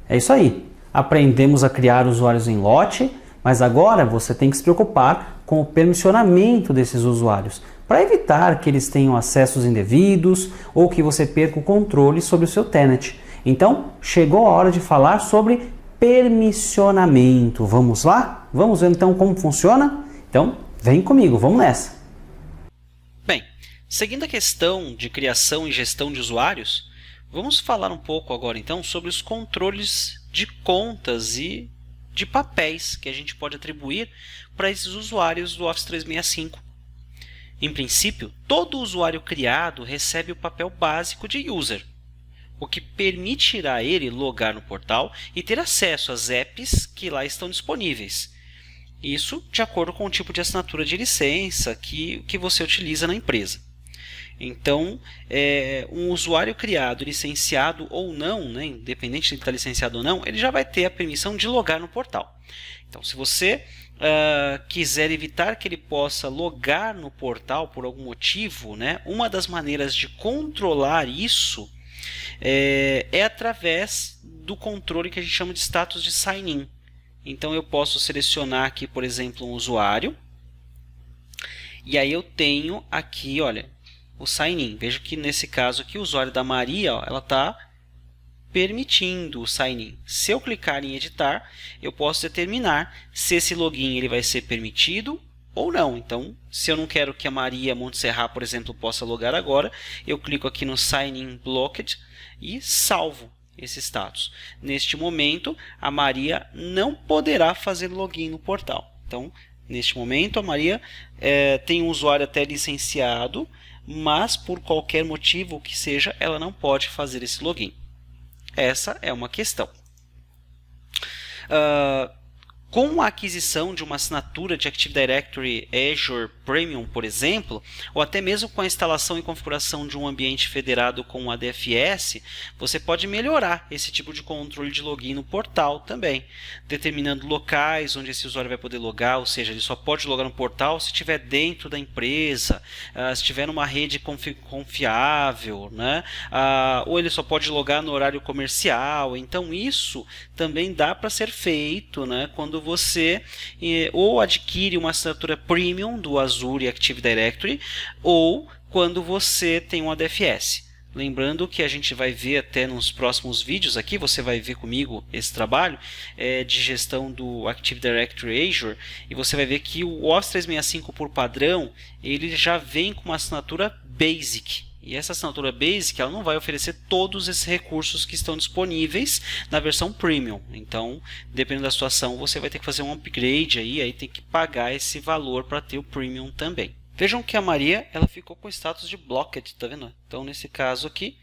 É isso aí. Aprendemos a criar usuários em lote, mas agora você tem que se preocupar com o permissionamento desses usuários, para evitar que eles tenham acessos indevidos ou que você perca o controle sobre o seu tenant. Então, chegou a hora de falar sobre permissionamento. Vamos lá? Vamos ver então como funciona? Então, vem comigo, vamos nessa! Bem, seguindo a questão de criação e gestão de usuários, vamos falar um pouco agora então sobre os controles de contas e de papéis que a gente pode atribuir para esses usuários do Office 365. Em princípio, todo usuário criado recebe o papel básico de user, o que permitirá ele logar no portal e ter acesso às apps que lá estão disponíveis. Isso de acordo com o tipo de assinatura de licença que você utiliza na empresa. Então, um usuário criado, licenciado ou não, né, independente de ele estar licenciado ou não, ele já vai ter a permissão de logar no portal. Então, se você quiser evitar que ele possa logar no portal por algum motivo, né, uma das maneiras de controlar isso é através do controle que a gente chama de status de sign-in. Então, eu posso selecionar aqui, por exemplo, um usuário. E aí eu tenho aqui, olha, o sign-in. Veja que nesse caso aqui, o usuário da Maria, ó, ela está permitindo o sign-in. Se eu clicar em editar, eu posso determinar se esse login ele vai ser permitido ou não. Então, se eu não quero que a Maria Montserrat, por exemplo, possa logar agora, eu clico aqui no Sign-in Blocked e salvo esse status. Neste momento, a Maria não poderá fazer login no portal. Então, neste momento, a Maria tem um usuário até licenciado, mas por qualquer motivo que seja, ela não pode fazer esse login. Essa é uma questão. Com a aquisição de uma assinatura de Active Directory Azure Premium, por exemplo, ou até mesmo com a instalação e configuração de um ambiente federado com ADFS, você pode melhorar esse tipo de controle de login no portal também, determinando locais onde esse usuário vai poder logar, ou seja, ele só pode logar no portal se estiver dentro da empresa, se estiver numa rede confiável, né? Ou ele só pode logar no horário comercial. Então isso também dá para ser feito, né, quando você ou adquire uma assinatura premium do Azure Active Directory ou quando você tem um ADFS. Lembrando que a gente vai ver até nos próximos vídeos aqui, você vai ver comigo esse trabalho de gestão do Active Directory Azure, e você vai ver que o Office 365 por padrão, ele já vem com uma assinatura Basic. E essa assinatura Basic ela não vai oferecer todos esses recursos que estão disponíveis na versão Premium. Então, dependendo da situação, você vai ter que fazer um upgrade aí tem que pagar esse valor para ter o Premium também. Vejam que a Maria ela ficou com o status de Blocked, tá vendo? Então, nesse caso aqui,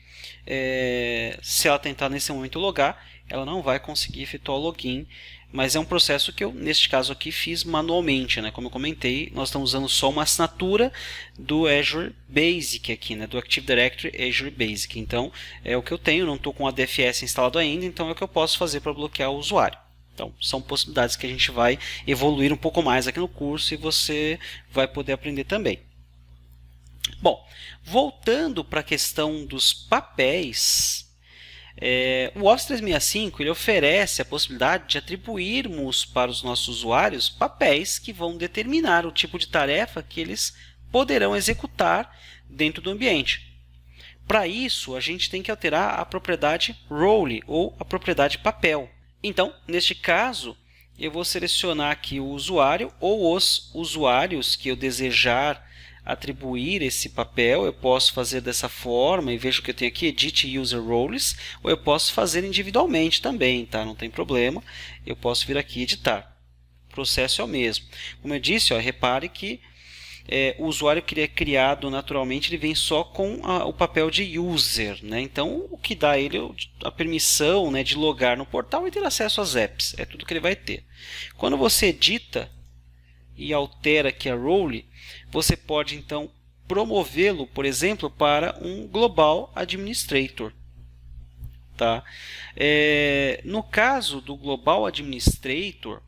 se ela tentar nesse momento logar, ela não vai conseguir efetuar o login, mas é um processo que eu, neste caso aqui, fiz manualmente, né? Como eu comentei, nós estamos usando só uma assinatura do Azure Basic aqui, né? Do Active Directory Azure Basic. Então, é o que eu tenho, não estou com o ADFS instalado ainda, então é o que eu posso fazer para bloquear o usuário. Então, são possibilidades que a gente vai evoluir um pouco mais aqui no curso e você vai poder aprender também. Bom, voltando para a questão dos papéis, o Office 365 ele oferece a possibilidade de atribuirmos para os nossos usuários papéis que vão determinar o tipo de tarefa que eles poderão executar dentro do ambiente. Para isso, a gente tem que alterar a propriedade role ou a propriedade papel. Então, neste caso, eu vou selecionar aqui o usuário ou os usuários que eu desejar atribuir esse papel. Eu posso fazer dessa forma e vejo que eu tenho aqui Edit User Roles, ou eu posso fazer individualmente também, tá? Não tem problema, eu posso vir aqui editar. O processo é o mesmo. Como eu disse, repare que o usuário que ele é criado naturalmente, ele vem só com o papel de user, né? Então, o que dá a ele a permissão, né, de logar no portal e ter acesso às apps. É tudo que ele vai ter. Quando você edita e altera aqui a role, você pode então promovê-lo, por exemplo, para um Global Administrator. Tá? No caso do Global Administrator,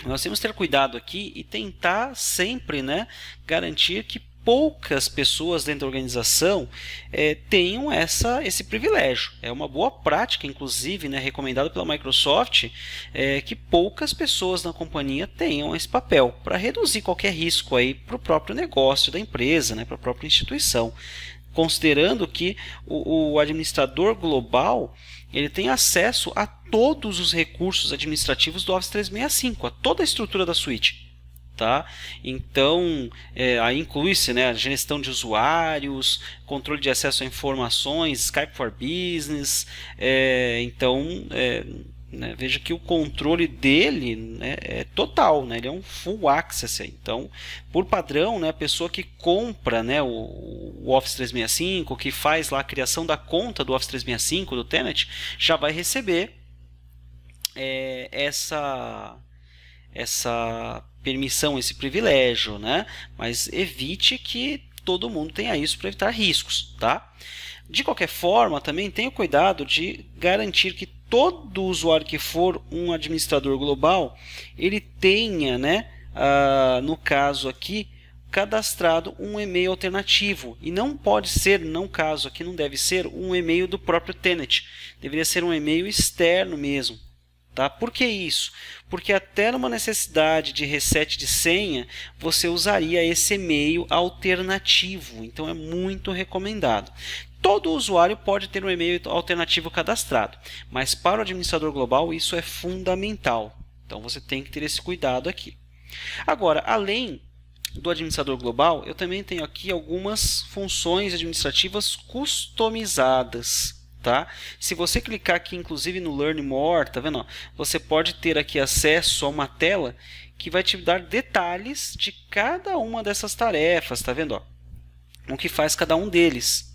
nós temos que ter cuidado aqui e tentar sempre, né, garantir que poucas pessoas dentro da organização tenham esse privilégio. É uma boa prática, inclusive, né, recomendada pela Microsoft, que poucas pessoas na companhia tenham esse papel, para reduzir qualquer risco para o próprio negócio da empresa, né, para a própria instituição. Considerando que o administrador global ele tem acesso a todos os recursos administrativos do Office 365, a toda a estrutura da suíte. Tá? Então, aí inclui-se, né, a gestão de usuários, controle de acesso a informações, Skype for Business. Né, veja que o controle dele, né, é total, né, ele é um full access. Então, por padrão, né, a pessoa que compra, né, o Office 365, que faz lá a criação da conta do Office 365, do Tenant, já vai receber essa permissão, esse privilégio, né? Mas evite que todo mundo tenha isso para evitar riscos, tá? De qualquer forma, também tenha cuidado de garantir que todo usuário que for um administrador global, ele tenha, né, no caso aqui, cadastrado um e-mail alternativo. E não pode ser, caso aqui não deve ser um e-mail do próprio tenant. Deveria ser um e-mail externo mesmo. Tá? Por que isso? Porque até numa necessidade de reset de senha, você usaria esse e-mail alternativo. Então é muito recomendado. Todo usuário pode ter um e-mail alternativo cadastrado, mas para o administrador global isso é fundamental. Então você tem que ter esse cuidado aqui. Agora, além do administrador global, eu também tenho aqui algumas funções administrativas customizadas. Tá? Se você clicar aqui, inclusive no Learn More, tá vendo? Ó, você pode ter aqui acesso a uma tela que vai te dar detalhes de cada uma dessas tarefas, tá vendo? Ó, o que faz cada um deles.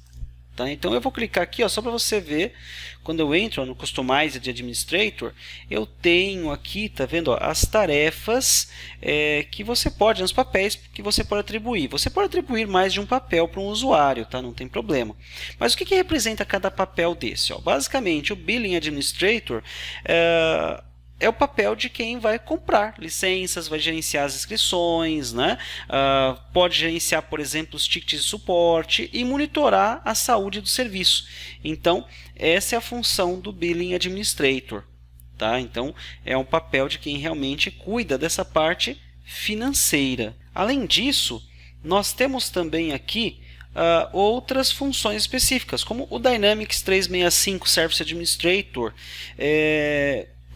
Tá? Então eu vou clicar aqui, ó, só para você ver. Quando eu entro no Customize de Administrator, eu tenho aqui, tá vendo, ó, as tarefas que você pode, os papéis que você pode atribuir. Você pode atribuir mais de um papel para um usuário, tá? Não tem problema. Mas o que representa cada papel desse? Ó? Basicamente, o Billing Administrator é o papel de quem vai comprar licenças, vai gerenciar as inscrições, né? Pode gerenciar, por exemplo, os tickets de suporte e monitorar a saúde do serviço. Então, essa é a função do Billing Administrator. Tá? Então, é um papel de quem realmente cuida dessa parte financeira. Além disso, nós temos também aqui outras funções específicas, como o Dynamics 365 Service Administrator.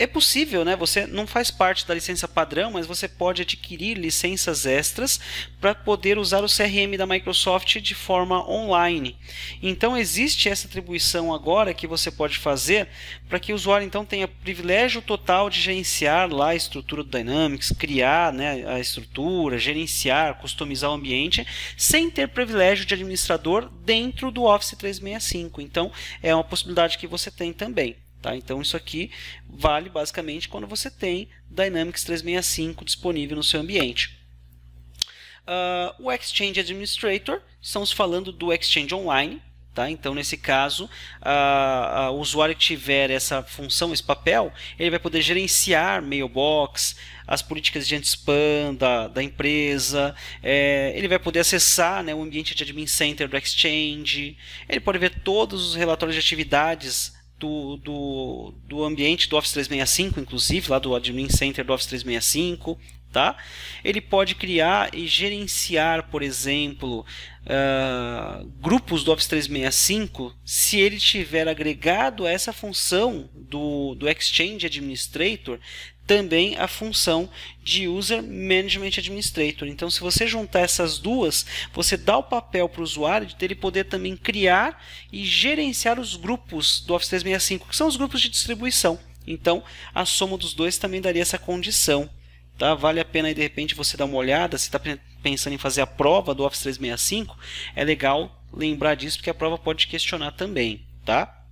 É possível, né? Você não faz parte da licença padrão, mas você pode adquirir licenças extras para poder usar o CRM da Microsoft de forma online. Então existe essa atribuição agora que você pode fazer para que o usuário então tenha privilégio total de gerenciar lá a estrutura do Dynamics, criar, né, a estrutura, gerenciar, customizar o ambiente, sem ter privilégio de administrador dentro do Office 365. Então é uma possibilidade que você tem também. Tá? Então isso aqui vale basicamente quando você tem Dynamics 365 disponível no seu ambiente. O Exchange Administrator, estamos falando do Exchange Online. Tá? Então nesse caso, o usuário que tiver essa função, esse papel, ele vai poder gerenciar mailbox, as políticas de anti-spam da empresa, ele vai poder acessar, né, o ambiente de Admin Center do Exchange, ele pode ver todos os relatórios de atividades do ambiente do Office 365, inclusive lá do Admin Center do Office 365, tá? Ele pode criar e gerenciar, por exemplo, grupos do Office 365, se ele tiver agregado a essa função do Exchange Administrator, também a função de User Management Administrator. Então, se você juntar essas duas, você dá o papel para o usuário de ele poder também criar e gerenciar os grupos do Office 365, que são os grupos de distribuição. Então, a soma dos dois também daria essa condição. Tá? Vale a pena aí, de repente, você dar uma olhada. Se está pensando em fazer a prova do Office 365, é legal lembrar disso, porque a prova pode questionar também. Tá?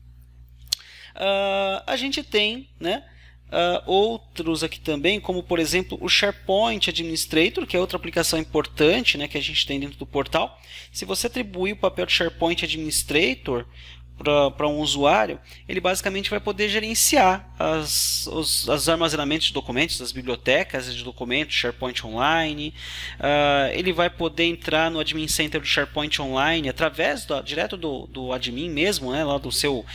A gente tem, né, outros aqui também, como por exemplo o SharePoint Administrator, que é outra aplicação importante, né, que a gente tem dentro do portal. Se você atribuir o papel de SharePoint Administrator para um usuário, ele basicamente vai poder gerenciar os armazenamentos de documentos, as bibliotecas de documentos, SharePoint Online. Ele vai poder entrar no Admin Center do SharePoint Online através direto do admin mesmo, né, lá do seu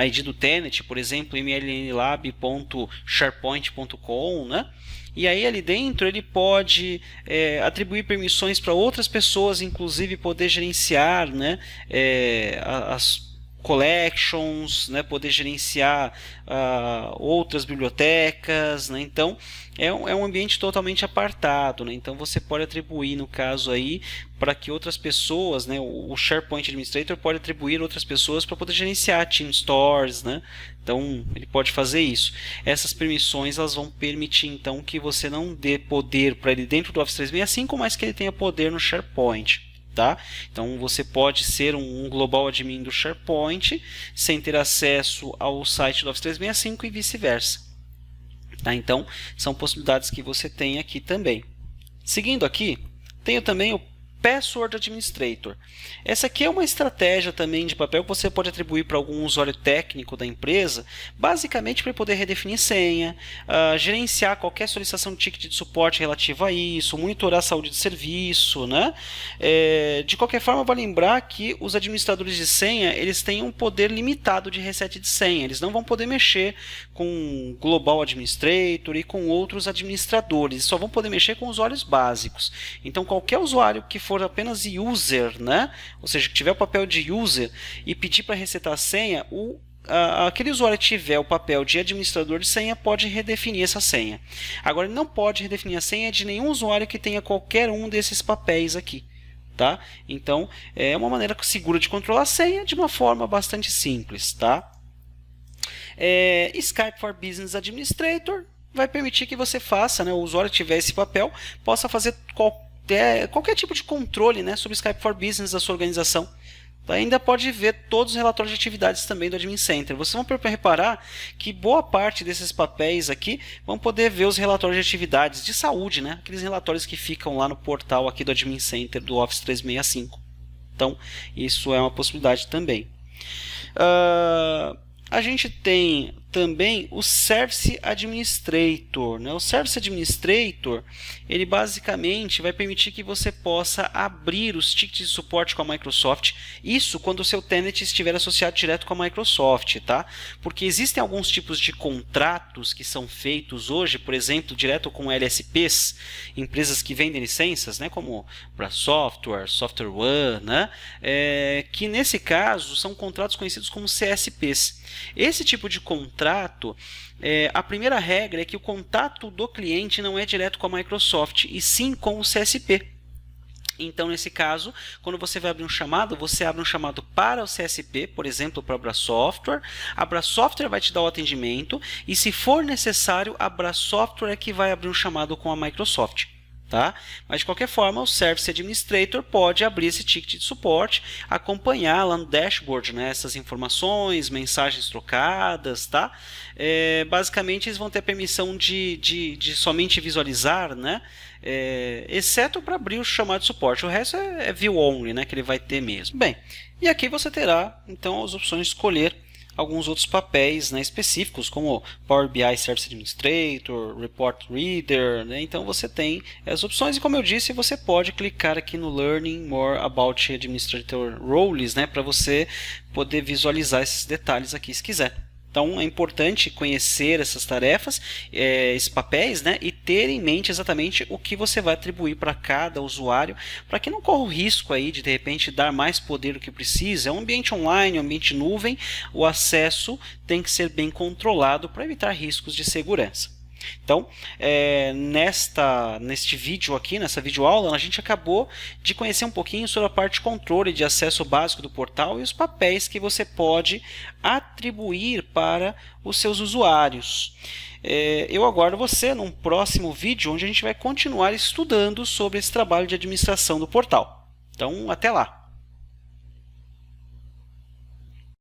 ID do tenant, por exemplo, mlnlab.sharepoint.com, né? E aí ali dentro ele pode atribuir permissões para outras pessoas, inclusive poder gerenciar, né, as collections, né, poder gerenciar outras bibliotecas, né? Então é um ambiente totalmente apartado, né? Então você pode atribuir, no caso aí, para que outras pessoas, né, o SharePoint Administrator pode atribuir outras pessoas para poder gerenciar Team Stores, né? Então ele pode fazer isso. Essas permissões elas vão permitir então que você não dê poder para ele dentro do Office 365, mas que ele tenha poder no SharePoint. Tá? Então você pode ser um global admin do SharePoint sem ter acesso ao site do Office 365 e vice-versa. Tá? Então são possibilidades que você tem aqui também. Seguindo aqui, tenho também o Password Administrator. Essa aqui é uma estratégia também de papel que você pode atribuir para algum usuário técnico da empresa, basicamente para poder redefinir senha, gerenciar qualquer solicitação de ticket de suporte relativo a isso, monitorar a saúde de serviço, né? De qualquer forma, vale lembrar que os administradores de senha eles têm um poder limitado de reset de senha. Eles não vão poder mexer com Global Administrator e com outros administradores, só vão poder mexer com usuários básicos. Então, qualquer usuário que for apenas user, né? Ou seja, que tiver o papel de user e pedir para resetar a senha, aquele usuário que tiver o papel de administrador de senha pode redefinir essa senha. Agora, ele não pode redefinir a senha de nenhum usuário que tenha qualquer um desses papéis aqui. Tá? Então, é uma maneira segura de controlar a senha de uma forma bastante simples. Tá? Skype for Business Administrator vai permitir que você faça, né, o usuário que tiver esse papel, possa fazer qualquer tipo de controle, né, sobre Skype for Business da sua organização. Ainda pode ver todos os relatórios de atividades também do Admin Center. Vocês vão reparar que boa parte desses papéis aqui vão poder ver os relatórios de atividades de saúde, né? Aqueles relatórios que ficam lá no portal aqui do Admin Center do Office 365. Então, isso é uma possibilidade também. A gente tem também o Service Administrator, né? O Service Administrator, ele basicamente vai permitir que você possa abrir os tickets de suporte com a Microsoft, isso quando o seu tenant estiver associado direto com a Microsoft, tá? Porque existem alguns tipos de contratos que são feitos hoje, por exemplo, direto com LSPs, empresas que vendem licenças, né? Como para Software, Software One, né? Que nesse caso são contratos conhecidos como CSPs. Esse tipo de contrato, a primeira regra é que o contato do cliente não é direto com a Microsoft, e sim com o CSP. Então, nesse caso, quando você vai abrir um chamado, você abre um chamado para o CSP, por exemplo, para a Abra Software. A Abra Software vai te dar o atendimento, e se for necessário, a Abra Software é que vai abrir um chamado com a Microsoft. Tá? Mas de qualquer forma, o Service Administrator pode abrir esse ticket de suporte, acompanhar lá no dashboard, né, essas informações, mensagens trocadas, tá? Basicamente eles vão ter a permissão de somente visualizar, né, exceto para abrir o chamado de suporte. O resto é view only, né, que ele vai ter mesmo. Bem, e aqui você terá então as opções de escolher alguns outros papéis, né, específicos, como Power BI Service Administrator, Report Reader, né? Então você tem as opções, e como eu disse, você pode clicar aqui no Learning More About Administrator Roles, né, para você poder visualizar esses detalhes aqui se quiser. Então é importante conhecer essas tarefas, esses papéis, né, e ter em mente exatamente o que você vai atribuir para cada usuário, para que não corra o risco aí de repente dar mais poder do que precisa. É um ambiente online, um ambiente nuvem, o acesso tem que ser bem controlado para evitar riscos de segurança. Então, neste vídeo aqui, nessa videoaula, a gente acabou de conhecer um pouquinho sobre a parte de controle de acesso básico do portal e os papéis que você pode atribuir para os seus usuários. Eu aguardo você num próximo vídeo, onde a gente vai continuar estudando sobre esse trabalho de administração do portal. Então, até lá!